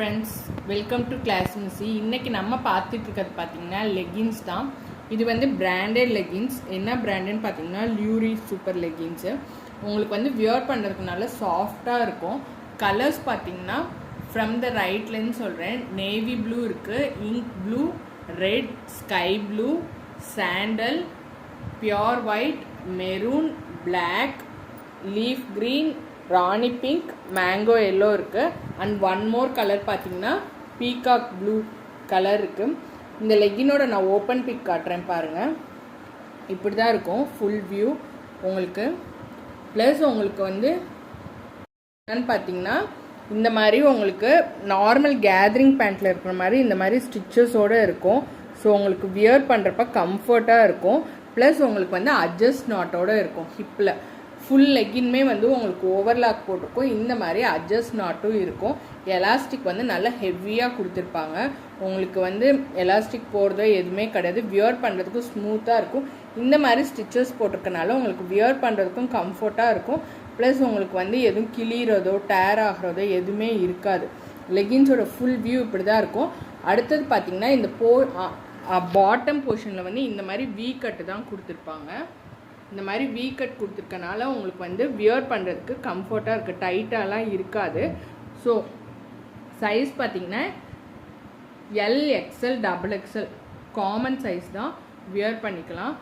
Friends, welcome to class மிஸ்ஸி. இன்றைக்கி நம்ம பார்த்துட்டு இருக்கிறது பார்த்திங்கன்னா லெகின்ஸ் தான். இது வந்து பிராண்டட் லெகின்ஸ். என்ன பிராண்டுன்னு பார்த்தீங்கன்னா லியூரி சூப்பர் லெகின்ஸு. உங்களுக்கு வந்து வியர் பண்ணுறதுக்கு நல்லா சாஃப்டாக இருக்கும். கலர்ஸ் பார்த்திங்கன்னா ஃப்ரம் த ரைட்லேருந்து சொல்கிறேன். நேவி ப்ளூ இருக்குது, ink blue, red, sky blue, sandal, pure white, maroon, black, leaf green, rani pink, mango yellow இருக்குது. அண்ட் ஒன் மோர் கலர் பார்த்தீங்கன்னா பீகாக் ப்ளூ கலர் இருக்குது. இந்த லெகினோட நான் ஓப்பன் பிக் காட்டுறேன் பாருங்கள். இப்படி தான் இருக்கும் ஃபுல் வியூ உங்களுக்கு. ப்ளஸ் உங்களுக்கு வந்து என்னன்னு பார்த்தீங்கன்னா இந்த மாதிரி உங்களுக்கு நார்மல் கேதரிங் பேண்ட்டில் இருக்கிற மாதிரி இந்த மாதிரி ஸ்டிச்சஸோடு இருக்கும். ஸோ உங்களுக்கு வியர் பண்ணுறப்ப கம்ஃபர்ட்டாக இருக்கும். ப்ளஸ் உங்களுக்கு வந்து அட்ஜஸ்ட் நாட்டோடு இருக்கும். ஹிப்பில் ஃபுல் லெகின்மே வந்து உங்களுக்கு ஓவர்லாக் போட்டிருக்கும். இந்த மாதிரி அட்ஜஸ்ட் நாட்டும் இருக்கும். எலாஸ்டிக் வந்து நல்லா ஹெவியாக கொடுத்துருப்பாங்க. உங்களுக்கு வந்து எலாஸ்டிக் போடுறதோ எதுவுமே கிடையாது. வியர் பண்ணுறதுக்கும் ஸ்மூத்தாக இருக்கும். இந்த மாதிரி ஸ்டிச்சஸ் போட்டிருக்கனால உங்களுக்கு வியர் பண்ணுறதுக்கும் கம்ஃபர்ட்டாக இருக்கும். ப்ளஸ் உங்களுக்கு வந்து எதுவும் கிளிறதோ டேர் ஆகிறதோ எதுவுமே இருக்காது. லெகின்ஸோட ஃபுல் வியூ இப்படி தான் இருக்கும். அடுத்தது பார்த்திங்கன்னா இந்த பாட்டம் போர்ஷனில் வந்து இந்த மாதிரி வீ கட்டு தான் கொடுத்துருப்பாங்க. இந்த மாதிரி வீ கட் கொடுத்துருக்கனால உங்களுக்கு வந்து வியர் பண்ணுறதுக்கு கம்ஃபர்ட்டாக இருக்குது. டைட்டாலாம் இருக்காது. ஸோ சைஸ் பார்த்திங்கன்னா L, XL, double XL common size தான். வியர் பண்ணிக்கலாம்.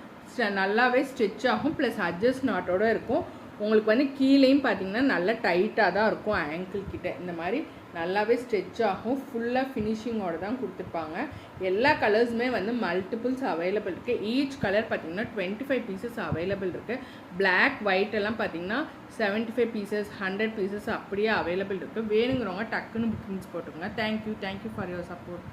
நல்லாவே ஸ்ட்ரெச் ஆகும். ப்ளஸ் அட்ஜஸ்ட் நாட்டோடு இருக்கும். உங்களுக்கு வந்து கீழேயும் பார்த்திங்கன்னா நல்லா டைட்டாக தான் இருக்கும். ஆங்கிள் கிட்ட இந்த மாதிரி நல்லாவே ஸ்ட்ரெச் ஆகும். ஃபுல்லாக ஃபினிஷிங்கோடு தான் கொடுத்துருப்பாங்க. எல்லா கலர்ஸுமே வந்து மல்டிபிள்ஸ் அவைலபிள் இருக்குது. ஈச் கலர் பார்த்திங்கன்னா 25 பீசஸ் அவைலபிள் இருக்குது. பிளாக், ஒயிட் எல்லாம் பார்த்திங்கன்னா 75 பீசஸ், 100 பீசஸ் அப்படியே அவைலபிள் இருக்குது. வேணுங்கிறவங்க டக்குன்னு புக்கிங்ஸ் போட்டுக்கோங்க. Thank you for your support.